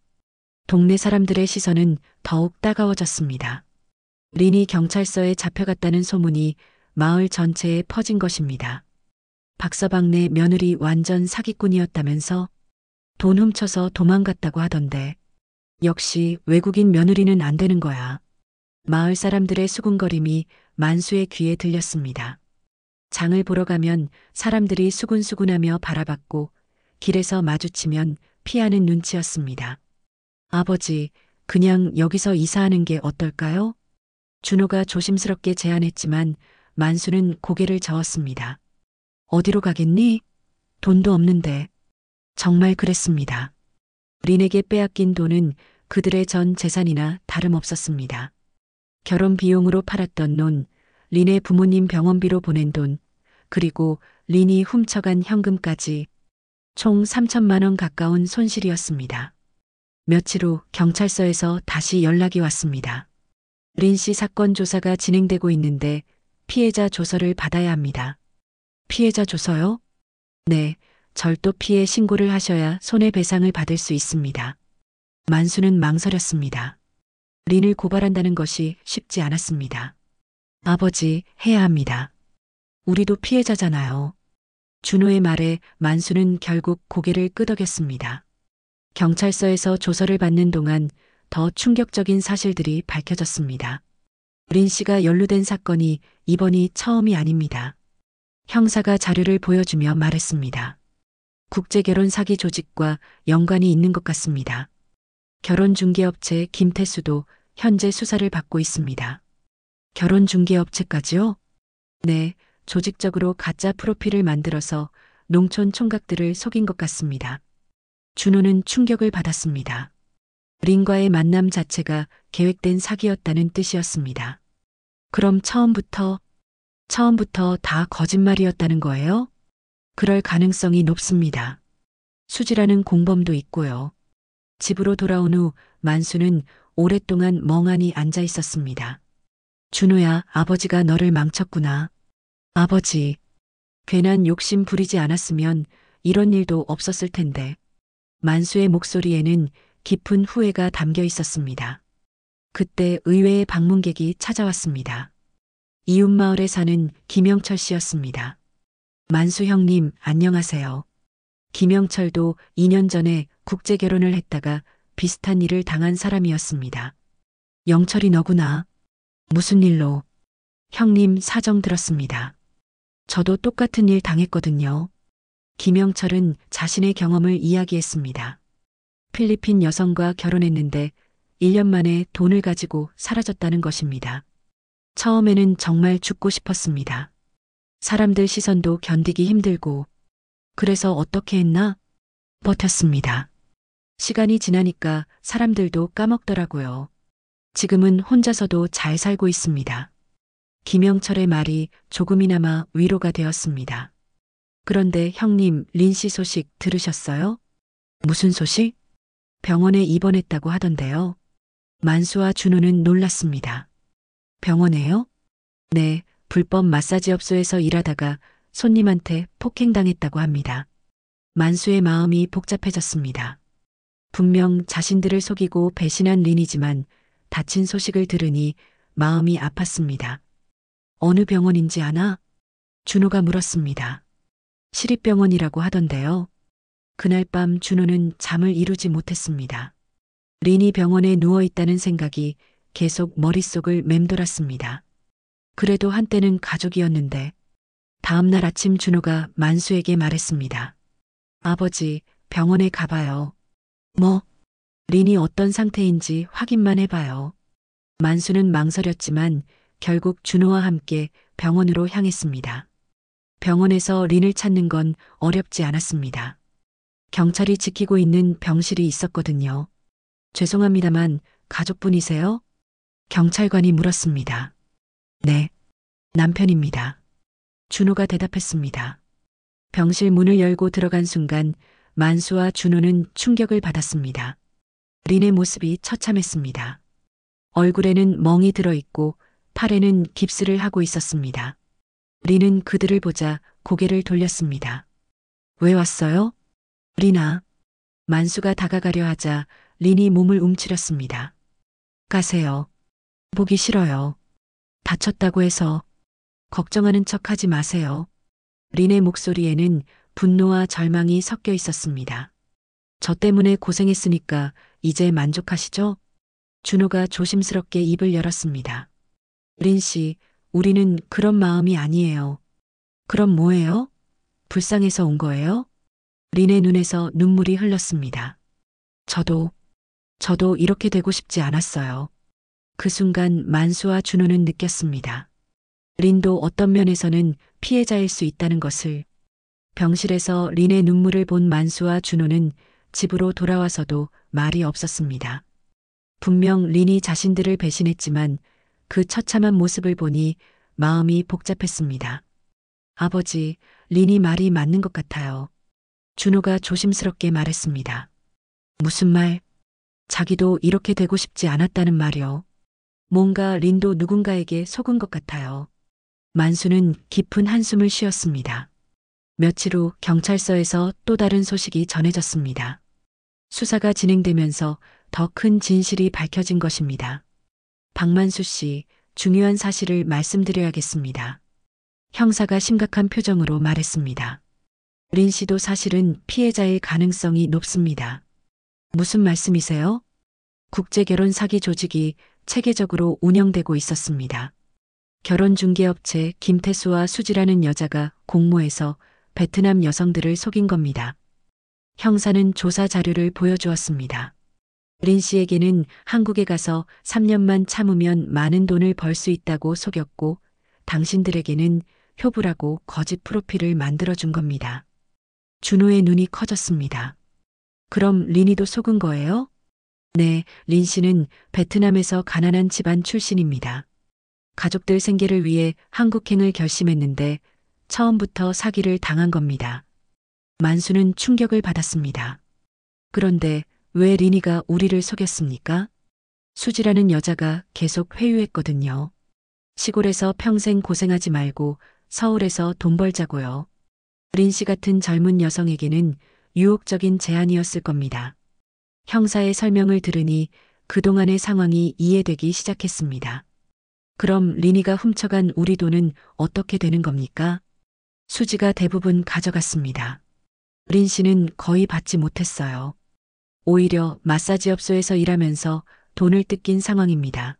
동네 사람들의 시선은 더욱 따가워졌습니다. 린이 경찰서에 잡혀갔다는 소문이 마을 전체에 퍼진 것입니다. 박서방네 며느리 완전 사기꾼이었다면서 돈 훔쳐서 도망갔다고 하던데. 역시 외국인 며느리는 안 되는 거야. 마을 사람들의 수군거림이 만수의 귀에 들렸습니다. 장을 보러 가면 사람들이 수군수군하며 바라봤고 길에서 마주치면 피하는 눈치였습니다. 아버지, 그냥 여기서 이사하는 게 어떨까요? 준호가 조심스럽게 제안했지만 만수는 고개를 저었습니다. 어디로 가겠니? 돈도 없는데. 정말 그랬습니다. 린에게 빼앗긴 돈은 그들의 전 재산이나 다름없었습니다. 결혼 비용으로 팔았던 논, 린의 부모님 병원비로 보낸 돈, 그리고 린이 훔쳐간 현금까지 총 3천만 원 가까운 손실이었습니다. 며칠 후 경찰서에서 다시 연락이 왔습니다. 린 씨 사건 조사가 진행되고 있는데 피해자 조서를 받아야 합니다. 피해자 조서요? 네, 절도 피해 신고를 하셔야 손해배상을 받을 수 있습니다. 만수는 망설였습니다. 린을 고발한다는 것이 쉽지 않았습니다. 아버지, 해야 합니다. 우리도 피해자잖아요. 준호의 말에 만수는 결국 고개를 끄덕였습니다. 경찰서에서 조서를 받는 동안 더 충격적인 사실들이 밝혀졌습니다. 린 씨가 연루된 사건이 이번이 처음이 아닙니다. 형사가 자료를 보여주며 말했습니다. 국제결혼 사기 조직과 연관이 있는 것 같습니다. 결혼중개업체 김태수도 현재 수사를 받고 있습니다. 결혼중개업체까지요? 네, 조직적으로 가짜 프로필을 만들어서 농촌 총각들을 속인 것 같습니다. 준호는 충격을 받았습니다. 린과의 만남 자체가 계획된 사기였다는 뜻이었습니다. 그럼 처음부터 다 거짓말이었다는 거예요? 그럴 가능성이 높습니다. 수지라는 공범도 있고요. 집으로 돌아온 후 만수는 오랫동안 멍하니 앉아 있었습니다. 준호야, 아버지가 너를 망쳤구나. 아버지, 괜한 욕심 부리지 않았으면 이런 일도 없었을 텐데. 만수의 목소리에는 깊은 후회가 담겨 있었습니다. 그때 의외의 방문객이 찾아왔습니다. 이웃마을에 사는 김영철 씨였습니다. 만수 형님, 안녕하세요. 김영철도 2년 전에 국제결혼을 했다가 비슷한 일을 당한 사람이었습니다. 영철이 너구나. 무슨 일로? 형님, 사정 들었습니다. 저도 똑같은 일 당했거든요. 김영철은 자신의 경험을 이야기했습니다. 필리핀 여성과 결혼했는데 1년 만에 돈을 가지고 사라졌다는 것입니다. 처음에는 정말 죽고 싶었습니다. 사람들 시선도 견디기 힘들고, 그래서 어떻게 했나? 버텼습니다. 시간이 지나니까 사람들도 까먹더라고요. 지금은 혼자서도 잘 살고 있습니다. 김영철의 말이 조금이나마 위로가 되었습니다. 그런데 형님, 린 씨 소식 들으셨어요? 무슨 소식? 병원에 입원했다고 하던데요. 만수와 준호는 놀랐습니다. 병원에요? 네, 불법 마사지업소에서 일하다가 손님한테 폭행당했다고 합니다. 만수의 마음이 복잡해졌습니다. 분명 자신들을 속이고 배신한 린이지만 다친 소식을 들으니 마음이 아팠습니다. 어느 병원인지 아나? 준호가 물었습니다. 시립병원이라고 하던데요. 그날 밤 준호는 잠을 이루지 못했습니다. 린이 병원에 누워 있다는 생각이 계속 머릿속을 맴돌았습니다. 그래도 한때는 가족이었는데 다음날 아침 준호가 만수에게 말했습니다. 아버지, 병원에 가봐요. 뭐? 린이 어떤 상태인지 확인만 해봐요. 만수는 망설였지만 결국 준호와 함께 병원으로 향했습니다. 병원에서 린을 찾는 건 어렵지 않았습니다. 경찰이 지키고 있는 병실이 있었거든요. 죄송합니다만 가족분이세요? 경찰관이 물었습니다. 네, 남편입니다. 준호가 대답했습니다. 병실 문을 열고 들어간 순간 만수와 준호는 충격을 받았습니다. 린의 모습이 처참했습니다. 얼굴에는 멍이 들어있고 팔에는 깁스를 하고 있었습니다. 린은 그들을 보자 고개를 돌렸습니다. 왜 왔어요? 린아. 만수가 다가가려 하자 린이 몸을 움츠렸습니다. 가세요. 보기 싫어요. 다쳤다고 해서 걱정하는 척 하지 마세요. 린의 목소리에는 분노와 절망이 섞여 있었습니다. 저 때문에 고생했으니까 이제 만족하시죠? 준호가 조심스럽게 입을 열었습니다. 린 씨, 우리는 그런 마음이 아니에요. 그럼 뭐예요? 불쌍해서 온 거예요? 린의 눈에서 눈물이 흘렀습니다. 저도 이렇게 되고 싶지 않았어요. 그 순간 만수와 준호는 느꼈습니다. 린도 어떤 면에서는 피해자일 수 있다는 것을. 병실에서 린의 눈물을 본 만수와 준호는 집으로 돌아와서도 말이 없었습니다. 분명 린이 자신들을 배신했지만 그 처참한 모습을 보니 마음이 복잡했습니다. 아버지, 린이 말이 맞는 것 같아요. 준호가 조심스럽게 말했습니다. 무슨 말? 자기도 이렇게 되고 싶지 않았다는 말이요. 뭔가 린도 누군가에게 속은 것 같아요. 만수는 깊은 한숨을 쉬었습니다. 며칠 후 경찰서에서 또 다른 소식이 전해졌습니다. 수사가 진행되면서 더 큰 진실이 밝혀진 것입니다. 박만수 씨, 중요한 사실을 말씀드려야겠습니다. 형사가 심각한 표정으로 말했습니다. 린 씨도 사실은 피해자일 가능성이 높습니다. 무슨 말씀이세요? 국제결혼 사기 조직이 체계적으로 운영되고 있었습니다. 결혼중개업체 김태수와 수지라는 여자가 공모해서 베트남 여성들을 속인 겁니다. 형사는 조사 자료를 보여주었습니다. 린 씨에게는 한국에 가서 3년만 참으면 많은 돈을 벌 수 있다고 속였고 당신들에게는 효부라고 거짓 프로필을 만들어준 겁니다. 준호의 눈이 커졌습니다. 그럼 린이도 속은 거예요? 네, 린 씨는 베트남에서 가난한 집안 출신입니다. 가족들 생계를 위해 한국행을 결심했는데 처음부터 사기를 당한 겁니다. 만수는 충격을 받았습니다. 그런데 왜 린이가 우리를 속였습니까? 수지라는 여자가 계속 회유했거든요. 시골에서 평생 고생하지 말고 서울에서 돈 벌자고요. 린 씨 같은 젊은 여성에게는 유혹적인 제안이었을 겁니다. 형사의 설명을 들으니 그동안의 상황이 이해되기 시작했습니다. 그럼 린이가 훔쳐간 우리 돈은 어떻게 되는 겁니까? 수지가 대부분 가져갔습니다. 린 씨는 거의 받지 못했어요. 오히려 마사지업소에서 일하면서 돈을 뜯긴 상황입니다.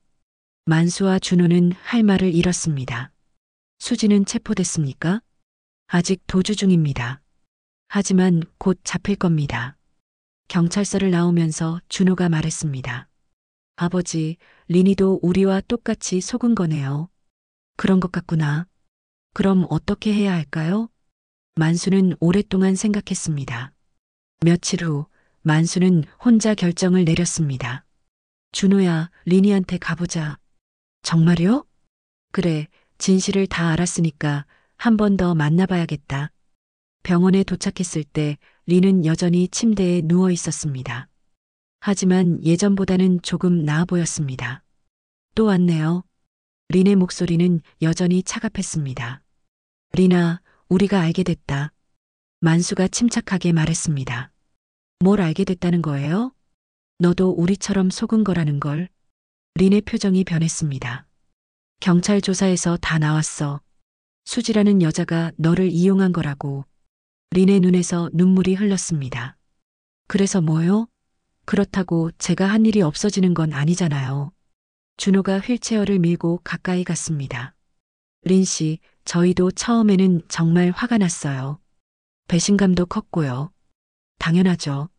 만수와 준호는 할 말을 잃었습니다. 수지는 체포됐습니까? 아직 도주 중입니다. 하지만 곧 잡힐 겁니다. 경찰서를 나오면서 준호가 말했습니다. 아버지, 린이도 우리와 똑같이 속은 거네요. 그런 것 같구나. 그럼 어떻게 해야 할까요? 만수는 오랫동안 생각했습니다. 며칠 후 만수는 혼자 결정을 내렸습니다. 준호야, 린이한테 가보자. 정말요? 그래, 진실을 다 알았으니까 한 번 더 만나봐야겠다. 병원에 도착했을 때 린은 여전히 침대에 누워 있었습니다. 하지만 예전보다는 조금 나아 보였습니다. 또 왔네요. 린의 목소리는 여전히 차갑했습니다. 린아, 우리가 알게 됐다. 만수가 침착하게 말했습니다. 뭘 알게 됐다는 거예요? 너도 우리처럼 속은 거라는 걸. 린의 표정이 변했습니다. 경찰 조사에서 다 나왔어. 수지라는 여자가 너를 이용한 거라고. 린의 눈에서 눈물이 흘렀습니다. 그래서 뭐요? 그렇다고 제가 한 일이 없어지는 건 아니잖아요. 준호가 휠체어를 밀고 가까이 갔습니다. 린 씨, 저희도 처음에는 정말 화가 났어요. 배신감도 컸고요. 당연하죠.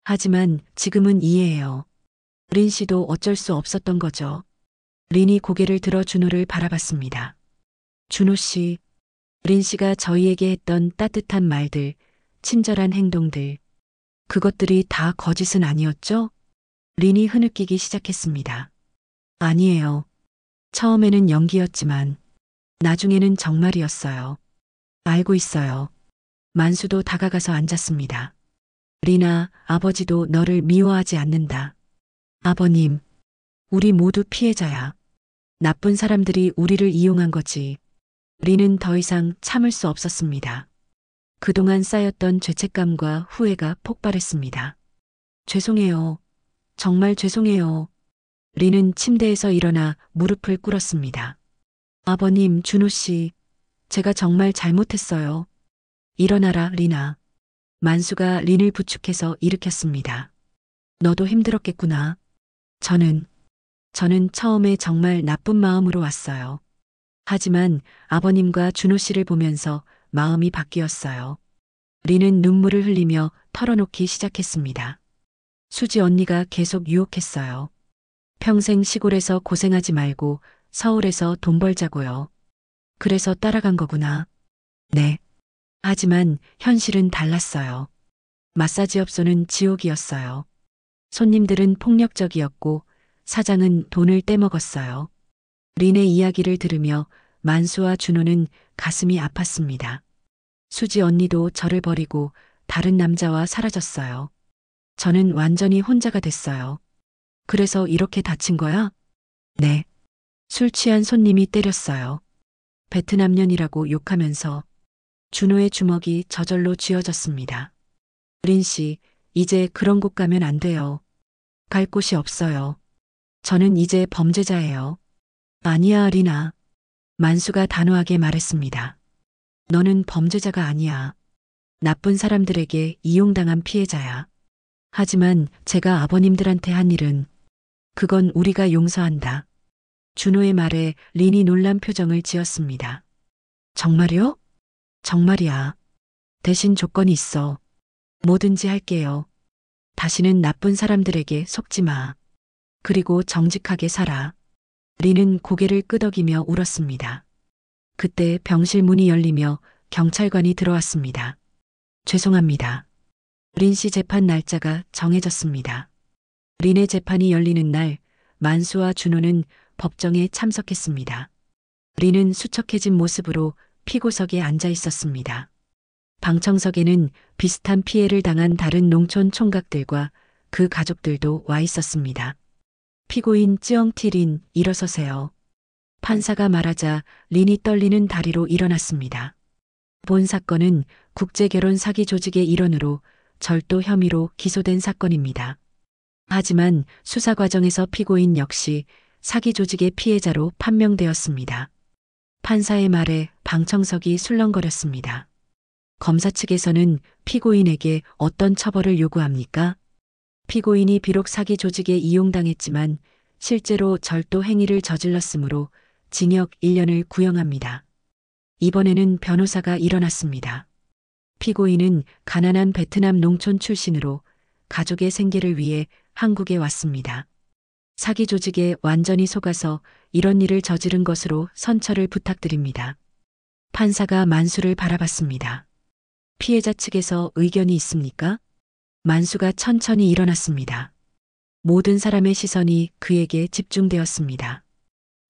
하지만 지금은 이해해요. 린 씨도 어쩔 수 없었던 거죠. 린이 고개를 들어 준호를 바라봤습니다. 준호 씨, 린 씨가 저희에게 했던 따뜻한 말들, 친절한 행동들, 그것들이 다 거짓은 아니었죠? 린이 흐느끼기 시작했습니다. 아니에요. 처음에는 연기였지만 나중에는 정말이었어요. 알고 있어요. 만수도 다가가서 앉았습니다. 린아, 아버지도 너를 미워하지 않는다. 아버님, 우리 모두 피해자야. 나쁜 사람들이 우리를 이용한 거지. 린은 더 이상 참을 수 없었습니다. 그동안 쌓였던 죄책감과 후회가 폭발했습니다. 죄송해요. 정말 죄송해요. 린은 침대에서 일어나 무릎을 꿇었습니다. 아버님, 준호 씨, 제가 정말 잘못했어요. 일어나라, 린아. 만수가 린을 부축해서 일으켰습니다. 너도 힘들었겠구나. 저는 처음에 정말 나쁜 마음으로 왔어요. 하지만 아버님과 준호 씨를 보면서 마음이 바뀌었어요. 린은 눈물을 흘리며 털어놓기 시작했습니다. 수지 언니가 계속 유혹했어요. 평생 시골에서 고생하지 말고 서울에서 돈 벌자고요. 그래서 따라간 거구나. 네. 하지만 현실은 달랐어요. 마사지업소는 지옥이었어요. 손님들은 폭력적이었고 사장은 돈을 떼먹었어요. 린의 이야기를 들으며 만수와 준호는 가슴이 아팠습니다. 수지 언니도 저를 버리고 다른 남자와 사라졌어요. 저는 완전히 혼자가 됐어요. 그래서 이렇게 다친 거야? 네. 술 취한 손님이 때렸어요. 베트남년이라고 욕하면서 준호의 주먹이 저절로 쥐어졌습니다. 린 씨, 이제 그런 곳 가면 안 돼요. 갈 곳이 없어요. 저는 이제 범죄자예요. 아니야, 린아. 만수가 단호하게 말했습니다. 너는 범죄자가 아니야. 나쁜 사람들에게 이용당한 피해자야. 하지만 제가 아버님들한테 한 일은 그건 우리가 용서한다. 준호의 말에 린이 놀란 표정을 지었습니다. 정말요? 정말이야. 대신 조건이 있어. 뭐든지 할게요. 다시는 나쁜 사람들에게 속지 마. 그리고 정직하게 살아. 린은 고개를 끄덕이며 울었습니다. 그때 병실 문이 열리며 경찰관이 들어왔습니다. 죄송합니다. 린 씨 재판 날짜가 정해졌습니다. 린의 재판이 열리는 날 만수와 준호는 법정에 참석했습니다. 린은 수척해진 모습으로 피고석에 앉아 있었습니다. 방청석에는 비슷한 피해를 당한 다른 농촌 총각들과 그 가족들도 와 있었습니다. 피고인 찌엉티린, 일어서세요. 판사가 말하자 린이 떨리는 다리로 일어났습니다. 본 사건은 국제결혼 사기 조직의 일원으로 절도 혐의로 기소된 사건입니다. 하지만 수사 과정에서 피고인 역시 사기 조직의 피해자로 판명되었습니다. 판사의 말에 방청석이 술렁거렸습니다. 검사 측에서는 피고인에게 어떤 처벌을 요구합니까? 피고인이 비록 사기 조직에 이용당했지만 실제로 절도 행위를 저질렀으므로 징역 1년을 구형합니다. 이번에는 변호사가 일어났습니다. 피고인은 가난한 베트남 농촌 출신으로 가족의 생계를 위해 한국에 왔습니다. 사기 조직에 완전히 속아서 이런 일을 저지른 것으로 선처를 부탁드립니다. 판사가 만수를 바라봤습니다. 피해자 측에서 의견이 있습니까? 만수가 천천히 일어났습니다. 모든 사람의 시선이 그에게 집중되었습니다.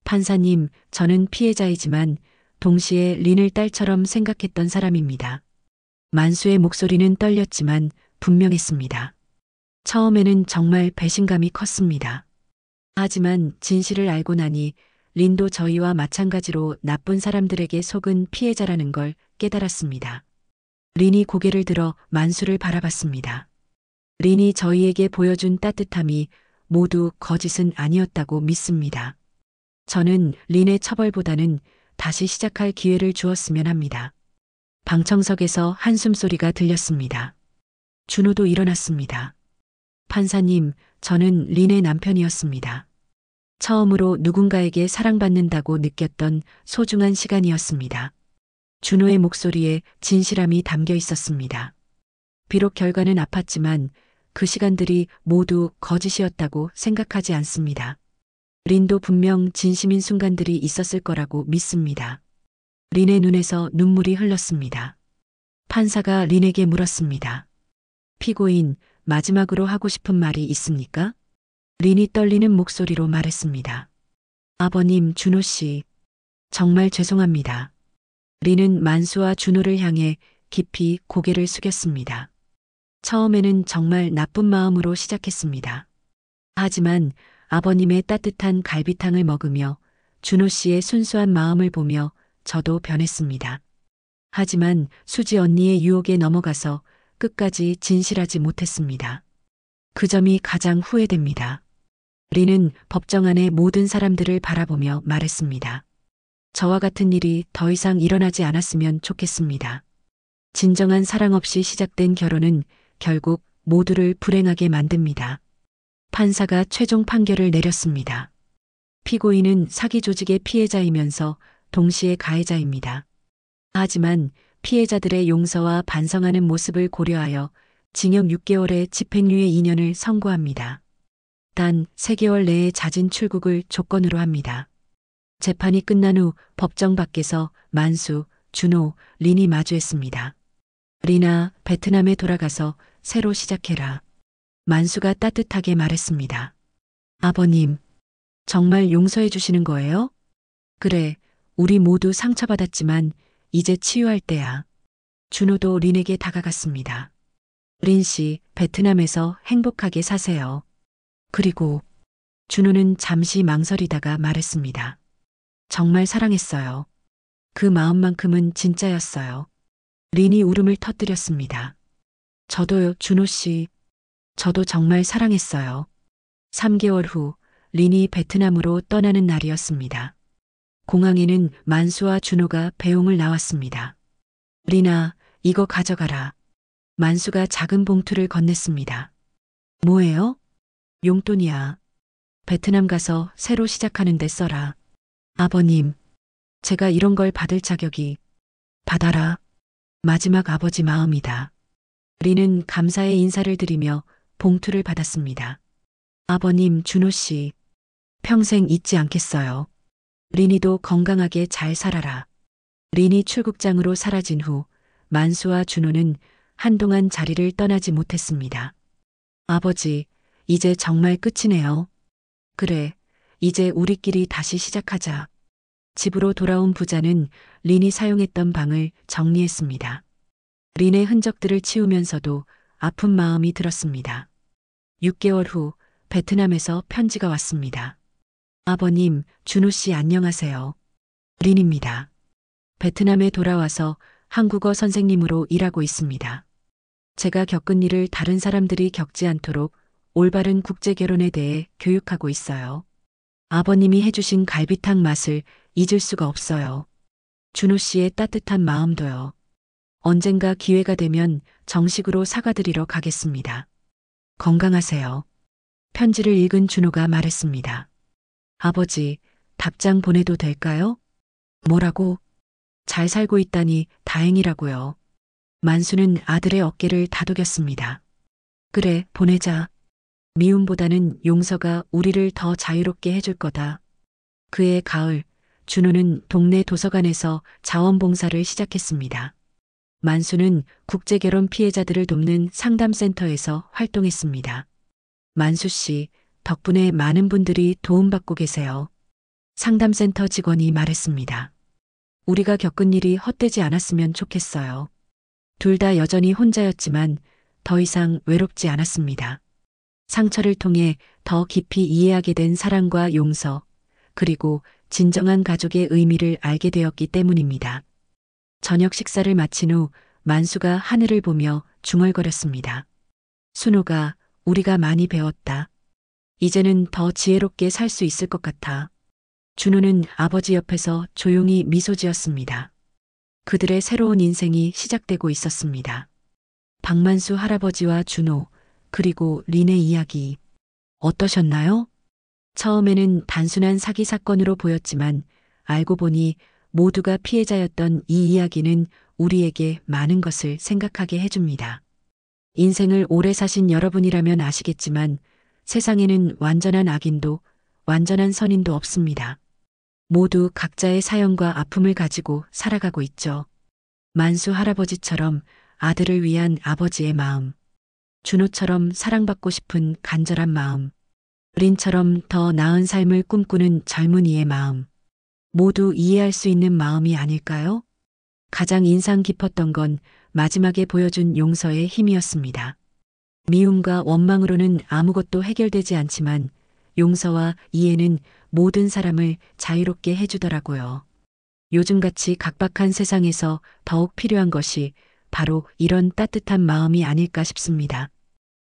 판사님, 저는 피해자이지만 동시에 린을 딸처럼 생각했던 사람입니다. 만수의 목소리는 떨렸지만 분명했습니다. 처음에는 정말 배신감이 컸습니다. 하지만 진실을 알고 나니 린도 저희와 마찬가지로 나쁜 사람들에게 속은 피해자라는 걸 깨달았습니다. 린이 고개를 들어 만수를 바라봤습니다. 린이 저희에게 보여준 따뜻함이 모두 거짓은 아니었다고 믿습니다. 저는 린의 처벌보다는 다시 시작할 기회를 주었으면 합니다. 방청석에서 한숨소리가 들렸습니다. 준호도 일어났습니다. 판사님, 저는 린의 남편이었습니다. 처음으로 누군가에게 사랑받는다고 느꼈던 소중한 시간이었습니다. 준호의 목소리에 진실함이 담겨 있었습니다. 비록 결과는 아팠지만 그 시간들이 모두 거짓이었다고 생각하지 않습니다. 린도 분명 진심인 순간들이 있었을 거라고 믿습니다. 린의 눈에서 눈물이 흘렀습니다. 판사가 린에게 물었습니다. 피고인, 마지막으로 하고 싶은 말이 있습니까? 린이 떨리는 목소리로 말했습니다. 아버님, 준호 씨. 정말 죄송합니다. 린은 만수와 준호를 향해 깊이 고개를 숙였습니다. 처음에는 정말 나쁜 마음으로 시작했습니다. 하지만 아버님의 따뜻한 갈비탕을 먹으며 준호 씨의 순수한 마음을 보며 저도 변했습니다. 하지만 수지 언니의 유혹에 넘어가서 끝까지 진실하지 못했습니다. 그 점이 가장 후회됩니다. 린은 법정 안의 모든 사람들을 바라보며 말했습니다. 저와 같은 일이 더 이상 일어나지 않았으면 좋겠습니다. 진정한 사랑 없이 시작된 결혼은 결국 모두를 불행하게 만듭니다. 판사가 최종 판결을 내렸습니다. 피고인은 사기 조직의 피해자이면서 동시에 가해자입니다. 하지만 피해자들의 용서와 반성하는 모습을 고려하여 징역 6개월의 집행유예 2년을 선고합니다. 단 3개월 내에 자진 출국을 조건으로 합니다. 재판이 끝난 후 법정 밖에서 만수, 준호, 린이 마주했습니다. 린아, 베트남에 돌아가서 새로 시작해라. 만수가 따뜻하게 말했습니다. 아버님, 정말 용서해 주시는 거예요? 그래, 우리 모두 상처받았지만 이제 치유할 때야. 준호도 린에게 다가갔습니다. 린 씨, 베트남에서 행복하게 사세요. 그리고 준호는 잠시 망설이다가 말했습니다. 정말 사랑했어요. 그 마음만큼은 진짜였어요. 린이 울음을 터뜨렸습니다. 저도요, 준호 씨. 저도 정말 사랑했어요. 3개월 후 린이 베트남으로 떠나는 날이었습니다. 공항에는 만수와 준호가 배웅을 나왔습니다. 린아, 이거 가져가라. 만수가 작은 봉투를 건넸습니다. 뭐예요? 용돈이야. 베트남 가서 새로 시작하는데 써라. 아버님, 제가 이런 걸 받을 자격이. 받아라. 마지막 아버지 마음이다. 린은 감사의 인사를 드리며 봉투를 받았습니다. 아버님, 준호 씨. 평생 잊지 않겠어요. 린이도 건강하게 잘 살아라. 린이 출국장으로 사라진 후 만수와 준호는 한동안 자리를 떠나지 못했습니다. 아버지, 이제 정말 끝이네요. 그래, 이제 우리끼리 다시 시작하자. 집으로 돌아온 부자는 린이 사용했던 방을 정리했습니다. 린의 흔적들을 치우면서도 아픈 마음이 들었습니다. 6개월 후 베트남에서 편지가 왔습니다. 아버님, 준호 씨 안녕하세요. 린입니다. 베트남에 돌아와서 한국어 선생님으로 일하고 있습니다. 제가 겪은 일을 다른 사람들이 겪지 않도록 올바른 국제 결혼에 대해 교육하고 있어요. 아버님이 해주신 갈비탕 맛을 잊을 수가 없어요. 준호 씨의 따뜻한 마음도요. 언젠가 기회가 되면 정식으로 사과드리러 가겠습니다. 건강하세요. 편지를 읽은 준호가 말했습니다. 아버지, 답장 보내도 될까요? 뭐라고? 잘 살고 있다니 다행이라고요. 만수는 아들의 어깨를 다독였습니다. 그래, 보내자. 미움보다는 용서가 우리를 더 자유롭게 해줄 거다. 그해 가을, 준호는 동네 도서관에서 자원봉사를 시작했습니다. 만수는 국제결혼 피해자들을 돕는 상담센터에서 활동했습니다. 만수 씨, 덕분에 많은 분들이 도움받고 계세요. 상담센터 직원이 말했습니다. 우리가 겪은 일이 헛되지 않았으면 좋겠어요. 둘 다 여전히 혼자였지만 더 이상 외롭지 않았습니다. 상처를 통해 더 깊이 이해하게 된 사랑과 용서, 그리고 진정한 가족의 의미를 알게 되었기 때문입니다. 저녁 식사를 마친 후 만수가 하늘을 보며 중얼거렸습니다. 순호가, 우리가 많이 배웠다. 이제는 더 지혜롭게 살 수 있을 것 같아. 준호는 아버지 옆에서 조용히 미소 지었습니다. 그들의 새로운 인생이 시작되고 있었습니다. 박만수 할아버지와 준호, 그리고 린의 이야기. 어떠셨나요? 처음에는 단순한 사기 사건으로 보였지만 알고 보니 모두가 피해자였던 이 이야기는 우리에게 많은 것을 생각하게 해줍니다. 인생을 오래 사신 여러분이라면 아시겠지만 세상에는 완전한 악인도 완전한 선인도 없습니다. 모두 각자의 사연과 아픔을 가지고 살아가고 있죠. 만수 할아버지처럼 아들을 위한 아버지의 마음, 준호처럼 사랑받고 싶은 간절한 마음, 린처럼 더 나은 삶을 꿈꾸는 젊은이의 마음, 모두 이해할 수 있는 마음이 아닐까요? 가장 인상 깊었던 건 마지막에 보여준 용서의 힘이었습니다. 미움과 원망으로는 아무것도 해결되지 않지만 용서와 이해는 모든 사람을 자유롭게 해주더라고요. 요즘같이 각박한 세상에서 더욱 필요한 것이 바로 이런 따뜻한 마음이 아닐까 싶습니다.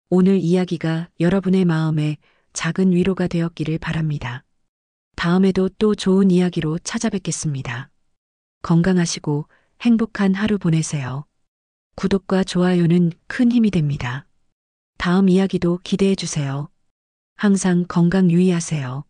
오늘 이야기가 여러분의 마음에 작은 위로가 되었기를 바랍니다. 다음에도 또 좋은 이야기로 찾아뵙겠습니다. 건강하시고 행복한 하루 보내세요. 구독과 좋아요는 큰 힘이 됩니다. 다음 이야기도 기대해 주세요. 항상 건강 유의하세요.